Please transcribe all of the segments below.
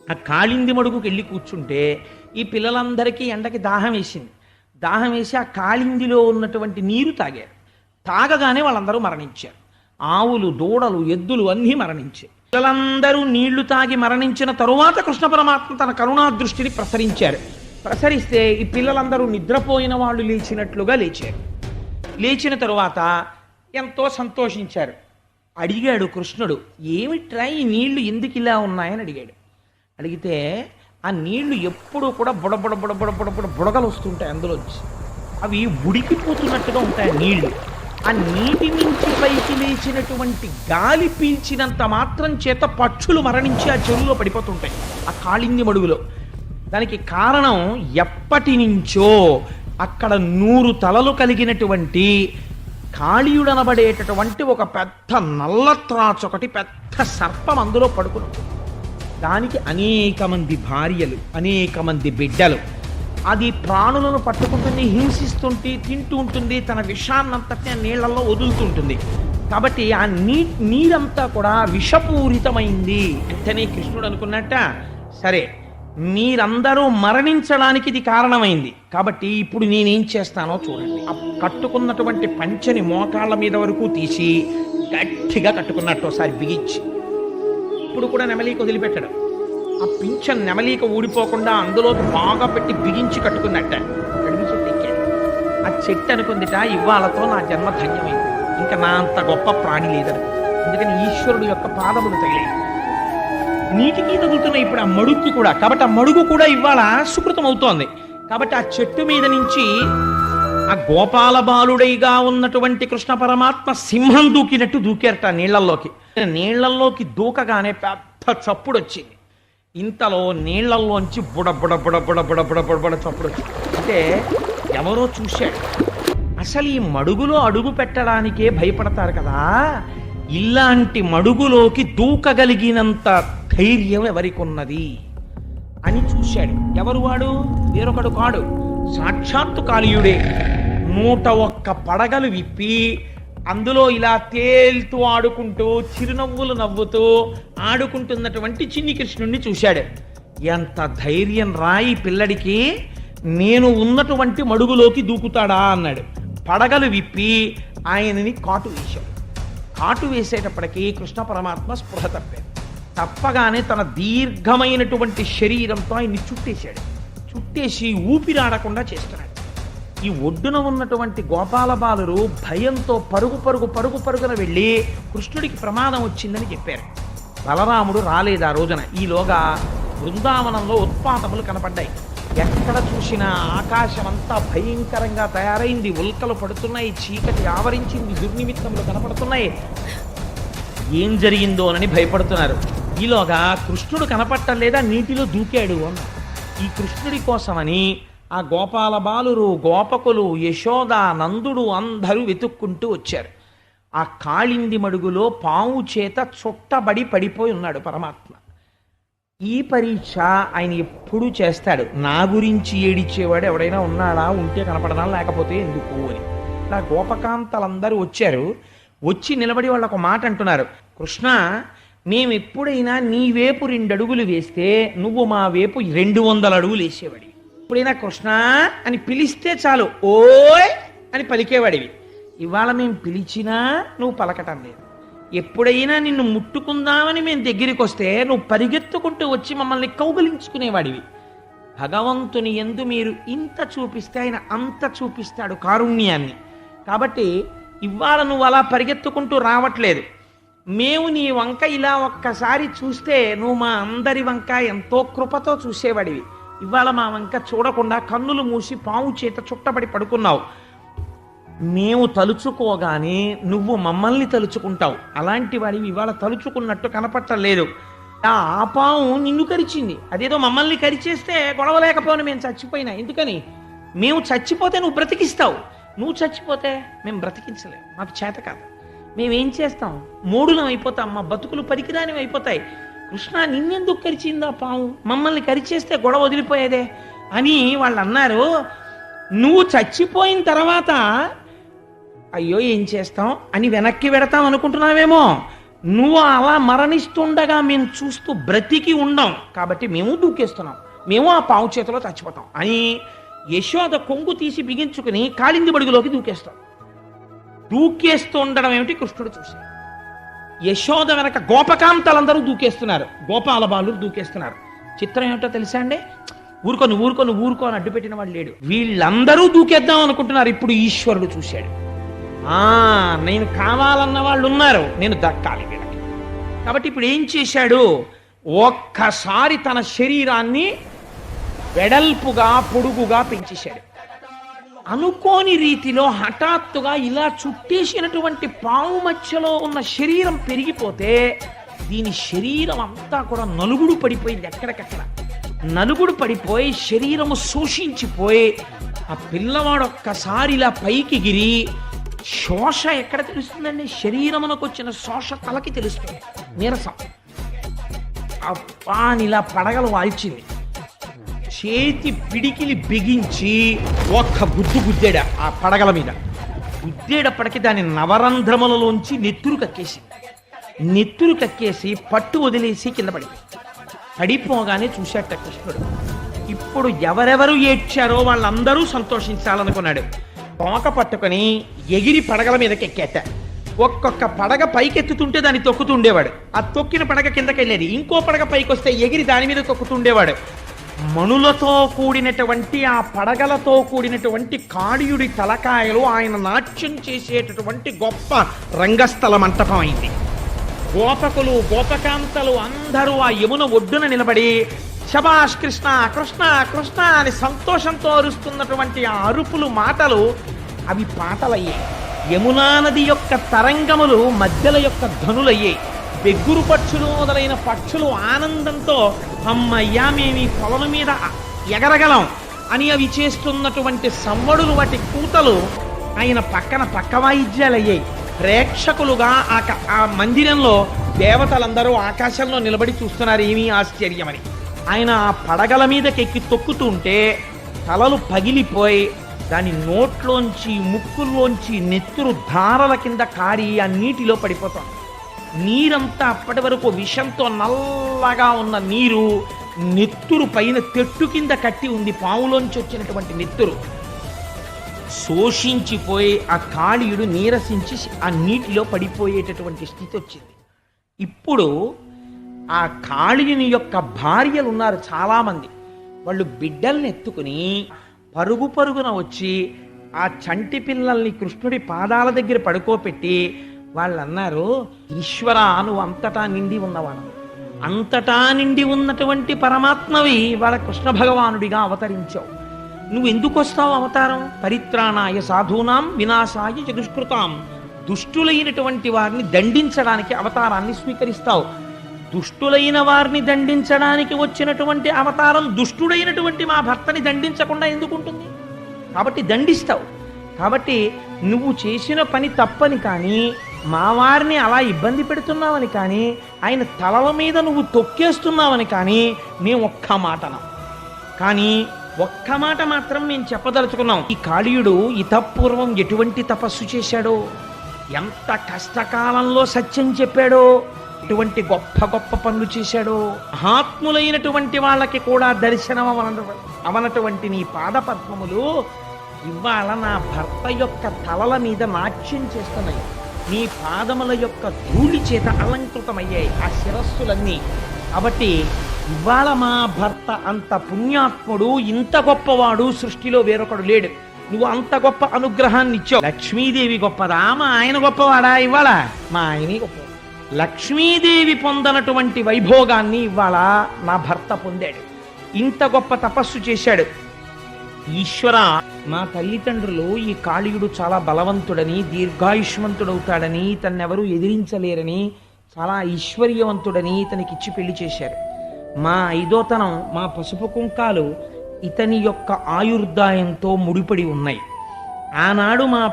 ఆ కాళింది మడుగుకి వెళ్ళి కూర్చుంటే ఈ పిల్లలందరికీ ఎండకి దాహం వేసింది. దాహం వేసి ఆ కాళిందిలో ఉన్నటువంటి నీరు తాగారు. తాగగానే వాళ్ళందరూ మరణించారు. ఆవులు, దూడలు, ఎద్దులు అన్నీ మరణించాయి. పిల్లలందరూ నీళ్లు తాగి మరణించిన తరువాత కృష్ణ పరమాత్మ తన కరుణా దృష్టిని ప్రసరించారు. ప్రసరిస్తే ఈ పిల్లలందరూ నిద్రపోయిన వాళ్ళు లేచినట్లుగా లేచారు. లేచిన తరువాత ఎంతో సంతోషించారు. అడిగాడు కృష్ణుడు, ఏమిట్రా ఈ నీళ్లు ఎందుకు ఇలా ఉన్నాయని అడిగాడు. అడిగితే ఆ నీళ్లు ఎప్పుడూ కూడా బుడబుడ బుడబుడ బుడబుడ బుడగలు వస్తుంటాయి, అందులోంచి అవి ఉడికిపోతున్నట్టుగా ఉంటాయి నీళ్లు. ఆ నీటి నుంచి పైకి లేచినటువంటి గాలి పీల్చినంత మాత్రం చేత పక్షులు మరణించి ఆ చెరువులో పడిపోతుంటాయి, ఆ కాళింది మడుగులో. దానికి కారణం ఎప్పటి నుంచో అక్కడ 100 తలలు కలిగినటువంటి కాళీయుడనబడేటటువంటి ఒక పెద్ద నల్లత్రాచు, ఒకటి పెద్ద సర్పం అందులో పడుకుని. దానికి అనేక మంది భార్యలు, అనేక మంది బిడ్డలు. అది ప్రాణులను పట్టుకుంటుంది, హింసిస్తుంటే తింటూ ఉంటుంది, తన విషాన్నంతటి నీళ్లలో వదులుతుంటుంది. కాబట్టి ఆ నీరంతా కూడా విషపూరితమైంది. అంటేనే కృష్ణుడు అనుకున్నట్ట, సరే మీరందరూ మరణించడానికి ఇది కారణమైంది, కాబట్టి ఇప్పుడు నేనేం చేస్తానో చూడండి. కట్టుకున్నటువంటి పంచెని మోకాళ్ళ మీద వరకు తీసి గట్టిగా కట్టుకున్నట్టు ఒకసారి బిగించి, ఇప్పుడు కూడా నెమలీక వదిలిపెట్టడం. ఆ పింఛన్ నెమలీక ఊడిపోకుండా అందులో బాగా పెట్టి బిగించి కట్టుకున్నట్ట అడిగి చెట్టు ఎక్కాడు. ఆ చెట్టు అనుకుందిట, ఇవాళతో నా జన్మ ధన్యమైంది, ఇంకా నా అంత గొప్ప ప్రాణి లేదని. అందుకని ఈశ్వరుడు యొక్క పాదములు తగిలాయి. నీటికి తగులుతున్నాయి ఇప్పుడు ఆ మడుగుకి కూడా. కాబట్టి ఆ మడుగు కూడా ఇవాళ సుకృతం అవుతోంది. కాబట్టి ఆ చెట్టు మీద నుంచి ఆ గోపాల బాలుడైగా ఉన్నటువంటి కృష్ణ పరమాత్మ సింహం దూకినట్టు దూకారట నీళ్లల్లోకి. నీళ్లల్లోకి దూకగానే పెద్ద చప్పుడు వచ్చింది. ఇంతలో నీళ్లల్లోంచి బుడ బుడ బుడ బుడ బుడ బుడ బుడ బుడ చప్పుడు వచ్చింది. అంటే ఎవరో చూశాడు. అసలు ఈ మడుగులో అడుగు పెట్టడానికే భయపడతారు కదా, ఇలాంటి మడుగులోకి దూకగలిగినంత ధైర్యం ఎవరికి ఉన్నది అని చూశాడు. ఎవరు వాడు? వేరొకడు కాడు, సాక్షాత్తు కాళీయుడే. 101 పడగలు విప్పి అందులో ఇలా తేలుతూ ఆడుకుంటూ చిరునవ్వులు నవ్వుతూ ఆడుకుంటున్నటువంటి చిన్ని కృష్ణుణ్ణి చూశాడు. ఎంత ధైర్యం రాయి పిల్లడికి, నేను ఉన్నటువంటి మడుగులోకి దూకుతాడా అన్నాడు. పడగలు విప్పి ఆయనని కాటు వేశాడు. కాటు వేసేటప్పటికీ కృష్ణ పరమాత్మ స్పృహ తప్పాడు. తప్పగానే తన దీర్ఘమైనటువంటి శరీరంతో ఆయన్ని చుట్టేశాడు. చుట్టేసి ఊపిరాడకుండా చేస్తున్నాడు. ఈ ఒడ్డున ఉన్నటువంటి గోపాల బాలురు భయంతో పరుగు పరుగు పరుగు పరుగున వెళ్ళి కృష్ణుడికి ప్రమాదం వచ్చిందని చెప్పారు. బలరాముడు రాలేదు ఆ రోజున. ఈలోగా బృందావనంలో ఉత్పాతములు కనపడ్డాయి. ఎక్కడ చూసినా ఆకాశమంతా భయంకరంగా తయారైంది. ఉల్కలు పడుతున్నాయి, చీకటి ఆవరించింది, దుర్నిమిత్తములు కనపడుతున్నాయి. ఏం జరిగిందోనని భయపడుతున్నారు. ఈలోగా కృష్ణుడు కనపట్టలేదా, నీటిలో దూకాడు అన్న. ఈ కృష్ణుడి కోసమని ఆ గోపాల బాలురు, గోపకులు, యశోద, నందుడు అందరూ వెతుక్కుంటూ వచ్చారు. ఆ కాళింది మడుగులో పాము చేత చుట్టబడి పడిపోయి ఉన్నాడు పరమాత్మ. ఈ పరీక్ష ఆయన ఎప్పుడూ చేస్తాడు. నా గురించి ఏడిచేవాడు ఎవడైనా ఉన్నాడా, ఉంటే కనపడనా, లేకపోతే ఎందుకు అని. నా గోపకాంతలందరూ వచ్చారు. వచ్చి నిలబడి వాళ్ళు ఒక మాట అంటున్నారు, కృష్ణ మేము ఎప్పుడైనా నీ వైపు 2 అడుగులు వేస్తే నువ్వు మా వైపు 200 అడుగులు వేసేవాడివి. ఎప్పుడైనా కృష్ణ అని పిలిస్తే చాలు ఓయ్ అని పలికేవాడివి. ఇవాళ మేము పిలిచినా నువ్వు పలకటం లేదు. ఎప్పుడైనా నిన్ను ముట్టుకుందామని మేము దగ్గరికి వస్తే నువ్వు పరిగెత్తుకుంటూ వచ్చి మమ్మల్ని కౌగిలించుకునేవాడివి. భగవంతుని యందు మీరు ఇంత చూపిస్తే ఆయన అంత చూపిస్తాడు కారుణ్యాన్ని. కాబట్టి ఇవాళ నువ్వు అలా పరిగెత్తుకుంటూ రావట్లేదు. మేము నీ వంక ఇలా ఒక్కసారి చూస్తే నువ్వు మా అందరి వంక ఎంతో కృపతో చూసేవాడివి. ఇవాళ మా వంక చూడకుండా కన్నులు మూసి పాము చేత చుట్టబడి పడుకున్నావు. మేము తలుచుకోగానే నువ్వు మమ్మల్ని తలుచుకుంటావు. అలాంటి వాడివి ఇవాళ తలుచుకున్నట్టు కనపట్టలేదు. ఆ పాము నిన్ను కరిచింది, అదేదో మమ్మల్ని కరిచేస్తే గొడవ లేకపోయినా మేము చచ్చిపోయినా. ఎందుకని? మేము చచ్చిపోతే నువ్వు బ్రతికిస్తావు, నువ్వు చచ్చిపోతే మేము బ్రతికించలేము, మాకు చేత కాదు. మేమేం చేస్తాం? మూడులం అయిపోతాం, మా బతుకులు పనికిరానివి అయిపోతాయి. కృష్ణ నిన్నెందుకు కరిచిందా పాము? మమ్మల్ని కరిచేస్తే గొడవ వదిలిపోయేదే అని వాళ్ళు అన్నారు. నువ్వు చచ్చిపోయిన తర్వాత అయ్యో ఏం చేస్తాం అని వెనక్కి వెడతాం అనుకుంటున్నావేమో. నువ్వు అలా మరణిస్తుండగా మేము చూస్తూ బ్రతికి ఉండం కాబట్టి మేము దూకేస్తున్నాం, మేము ఆ పావు చేతిలో చచ్చిపోతాం అని యశోద కొంగు తీసి బిగించుకుని కాళింది బడుగులోకి దూకేస్తాం. దూకేస్తూ ఉండడం ఏమిటి కృష్ణుడు చూశాడు. యశోద వెనక గోపకాంతలందరూ దూకేస్తున్నారు, గోపాల బాలు దూకేస్తున్నారు. చిత్రం ఏమిటో తెలుసా అండి? ఊరుకొని ఊరుకొని ఊరుకొని అడ్డు పెట్టిన వాడు లేడు. వీళ్ళందరూ దూకేద్దాం అనుకుంటున్నారు. ఇప్పుడు ఈశ్వరుడు చూశాడు, నేను కావాలన్న వాళ్ళు ఉన్నారు, నేను దక్కాలి వీళ్ళకి. కాబట్టి ఇప్పుడు ఏం చేశాడు? ఒక్కసారి తన శరీరాన్ని వెడల్పుగా పొడుగుగా పెంచేశాడు. అనుకోని రీతిలో హఠాత్తుగా ఇలా చుట్టేసినటువంటి పాము మధ్యలో ఉన్న శరీరం పెరిగిపోతే దీని శరీరం అంతా కూడా నలుగుడు పడిపోయింది. ఎక్కడికక్కడ నలుగుడు పడిపోయి శరీరము శోషించిపోయి ఆ పిల్లవాడు ఒక్కసారి ఇలా పైకి గిరి శోష ఎక్కడ తెలుస్తుందండి? శరీరమునకు వచ్చిన శోష తలకి తెలుస్తుంది. నీరసం అప్పానిలా పడగలు వాల్చింది. చేతి పిడికిలి బిగించి ఒక్క గుద్దాడు ఆ పడగల మీద. గుద్దేటప్పటికి దాని నవరంధ్రములలోంచి నెత్తురు కక్కేసి పట్టు వదిలేసి కింద పడిపోగానే చూశాట కృష్ణుడు. ఇప్పుడు ఎవరెవరు ఏడ్చారో వాళ్ళందరూ సంతోషించాలనుకున్నాడు. తోక పట్టుకొని ఎగిరి పడగల మీదకి ఎక్కేట. ఒక్కొక్క పడగ పైకెత్తుతుంటే దాన్ని తొక్కుతుండేవాడు. ఆ తొక్కిన పడగ కిందకి వెళ్ళేది. ఇంకో పడగ పైకి వస్తే ఎగిరి దాని మీద తొక్కుతుండేవాడు. మణులతో కూడినటువంటి ఆ పడగలతో కూడినటువంటి కాళీయుడి తలకాయలు ఆయన నాట్యం చేసేటటువంటి గొప్ప రంగస్థల మంటపం అయింది. గోపకులు గోపకాంతలు అందరూ ఆ యమున ఒడ్డున నిలబడి శబాష్ కృష్ణ కృష్ణ కృష్ణ అని సంతోషంతో అరుస్తున్నటువంటి ఆ అరుపులు మాటలు అవి పాటలయ్యాయి. యమునా నది యొక్క తరంగములు మధ్యల యొక్క ధనులయ్యాయి. బెగ్గురు పక్షులు మొదలైన పక్షులు ఆనందంతో అమ్మయ్యా మేము ఈ పొలం మీద ఎగరగలం అని అవి చేస్తున్నటువంటి సవ్వడులు, వాటి కూతలు ఆయన పక్కన పక్క వాయిద్యాలయ్యాయి. ప్రేక్షకులుగా ఆ మందిరంలో దేవతలందరూ ఆకాశంలో నిలబడి చూస్తున్నారు. ఏమీ ఆశ్చర్యమని ఆయన ఆ పడగల మీదకెక్కి తొక్కుతుంటే తలలు పగిలిపోయి దాని నోట్లోంచి ముక్కుల్లోంచి నెత్తురు ధారల కింద కారి ఆ నీటిలో పడిపోతాం. నీరంతా అప్పటి వరకు విషంతో నల్లగా ఉన్న నీరు నెత్తురు పైన తెట్టు కింద కట్టి ఉంది. పాములోంచి వచ్చినటువంటి నెత్తురు శోషించిపోయి ఆ కాళీయుడు నీరసించి ఆ నీటిలో పడిపోయేటటువంటి స్థితి వచ్చింది. ఇప్పుడు ఆ కాళీయుని యొక్క భార్యలు ఉన్నారు చాలామంది. వాళ్ళు బిడ్డల్ని ఎత్తుకుని పరుగు పరుగున వచ్చి ఆ చంటి పిల్లల్ని కృష్ణుడి పాదాల దగ్గర పడుకోపెట్టి వాళ్ళు అన్నారు, ఈశ్వర నువ్వు అంతటా నిండి ఉన్నవాడు, అంతటా నిండి ఉన్నటువంటి పరమాత్మవి వాళ్ళ కృష్ణ భగవానుడిగా అవతరించావు. నువ్వు ఎందుకు వస్తావు అవతారం? పరిత్రాణాయ సాధూనాం వినాశాయ చతుష్కృతాం. దుష్టులైనటువంటి వారిని దండించడానికి అవతారాన్ని స్వీకరిస్తావు. దుష్టులైన వారిని దండించడానికి వచ్చినటువంటి అవతారం దుష్టుడైనటువంటి మా భర్తని దండించకుండా ఎందుకుంటుంది? కాబట్టి దండిస్తావు. కాబట్టి నువ్వు చేసిన పని తప్పని కానీ మా వారిని అలా ఇబ్బంది పెడుతున్నావని కానీ ఆయన తలల మీద నువ్వు తొక్కేస్తున్నావని కానీ మేము ఒక్క మాటనం. కానీ ఒక్క మాట మాత్రం మేము చెప్పదలుచుకున్నాం. ఈ కాళీయుడు ఇతపూర్వం ఎటువంటి తపస్సు చేశాడో, ఎంత కష్టకాలంలో సత్యం చెప్పాడో, ఎటువంటి గొప్ప గొప్ప పనులు చేశాడో, మహాత్ములైనటువంటి వాళ్ళకి కూడా దర్శనం అవనటువంటి నీ పాదపద్మములు ఇవాళ నా భర్త యొక్క తలల మీద నాట్యం చేస్తున్నాయి. నీ పాదముల యొక్క ధూళి చేత అలంకృతమయ్యాయి ఆ శిరస్సులన్నీ. కాబట్టి ఇవాళ మా భర్త అంత పుణ్యాత్ముడు, ఇంత గొప్పవాడు సృష్టిలో వేరొకడు లేడు. నువ్వు అంత గొప్ప అనుగ్రహాన్ని ఇచ్చావు. లక్ష్మీదేవి గొప్పదా? మా ఆయన గొప్పవాడా? ఇవాళ మా ఆయనే గొప్ప. లక్ష్మీదేవి పొందనటువంటి వైభోగాన్ని ఇవాళ నా భర్త పొందాడు. ఇంత గొప్ప తపస్సు చేశాడు. ఈశ్వర, మా తల్లిదండ్రులు ఈ కాళీయుడు చాలా బలవంతుడని, దీర్ఘాయుష్మంతుడవుతాడని, తన్నెవరూ ఎదిరించలేరని, చాలా ఐశ్వర్యవంతుడని ఇతనికిచ్చి పెళ్లి చేశారు. మా ఐదోతనం, మా పసుపు కుంకాలు ఇతని యొక్క ఆయుర్దాయంతో ముడిపడి ఉన్నాయి. ఆనాడు మా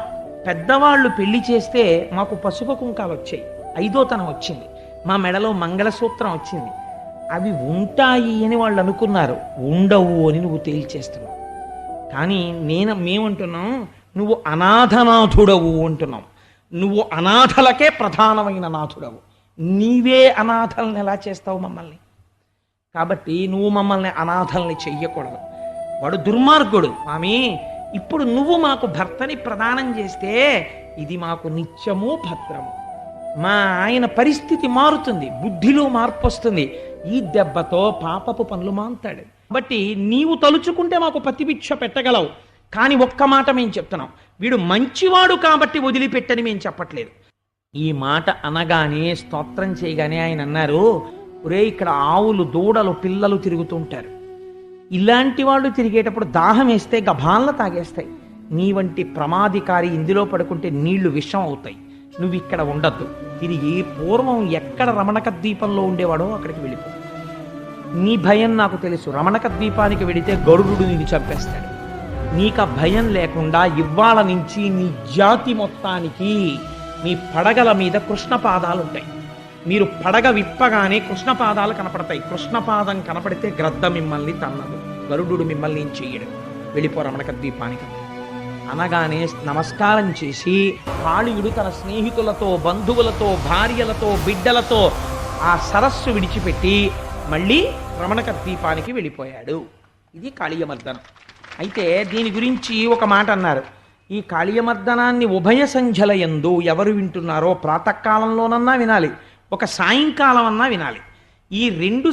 పెద్దవాళ్ళు పెళ్లి చేస్తే మాకు పసుపు కుంకాలు వచ్చాయి, ఐదోతనం వచ్చింది, మా మెడలో మంగళసూత్రం వచ్చింది. అవి ఉంటాయి అని వాళ్ళు అనుకున్నారు, ఉండవు అని నువ్వు తేల్చేస్తున్నావు. కానీ మేమంటున్నాం, నువ్వు అనాథనాథుడవు అంటున్నాం. నువ్వు అనాథలకే ప్రధానమైన నాథుడవు. నీవే అనాథల్ని ఎలా చేస్తావు మమ్మల్ని? కాబట్టి నువ్వు మమ్మల్ని అనాథల్ని చెయ్యకూడదు. వాడు దుర్మార్గుడు. స్వామి, ఇప్పుడు నువ్వు మాకు భర్తని ప్రదానం చేస్తే ఇది మాకు నిత్యము భద్రము. మా ఆయన పరిస్థితి మారుతుంది, బుద్ధిలో మార్పు వస్తుంది. ఈ దెబ్బతో పాపపు పనులు మాంతాడు. కాబట్టి నీవు తలుచుకుంటే మాకు పతిభిక్ష పెట్టగలవు. కానీ ఒక్క మాట మేము చెప్తున్నాం, వీడు మంచివాడు కాబట్టి వదిలిపెట్టని మేము చెప్పట్లేదు. ఈ మాట అనగానే, స్తోత్రం చేయగానే ఆయన అన్నారు, ఒరే, ఇక్కడ ఆవులు, దూడలు, పిల్లలు తిరుగుతుంటారు. ఇలాంటి వాళ్ళు తిరిగేటప్పుడు దాహం వేస్తే గభాన్ల తాగేస్తాయి. నీ వంటి ప్రమాదికారి ఇందులో పడుకుంటే నీళ్లు విషం అవుతాయి. నువ్వు ఇక్కడ ఉండద్దు. తిరిగి పూర్వం ఎక్కడ రమణక ద్వీపంలో ఉండేవాడో అక్కడికి వెళ్ళిపో. నీ భయం నాకు తెలుసు. రమణక ద్వీపానికి వెడితే గరుడు నిన్ను చంపేస్తాడు. నీకు ఆ భయం లేకుండా ఇవాళ నుంచి నీ జాతి మొత్తానికి మీ పడగల మీద కృష్ణపాదాలు ఉంటాయి. మీరు పడగ విప్పగానే కృష్ణపాదాలు కనపడతాయి. కృష్ణపాదం కనపడితే గ్రద్ద మిమ్మల్ని తన్నదు, గరుడు మిమ్మల్ని ఏం చెయ్యడు. వెళ్ళిపో రమణక ద్వీపానికి అనగానే నమస్కారం చేసి కాళీయుడు తన స్నేహితులతో, బంధువులతో, భార్యలతో, బిడ్డలతో ఆ సరస్సు విడిచిపెట్టి మళ్ళీ రమణక ద్వీపానికి వెళ్ళిపోయాడు. ఇది కాళీయమర్దనం. అయితే దీని గురించి ఒక మాట అన్నారు. ఈ కాళీయమర్దనాన్ని ఉభయ సంధ్యల యందు ఎవరు వింటున్నారో ప్రాతకాలంలోనన్నా వినాలి, ఒక సాయంకాలం అన్నా వినాలి. ఈ రెండు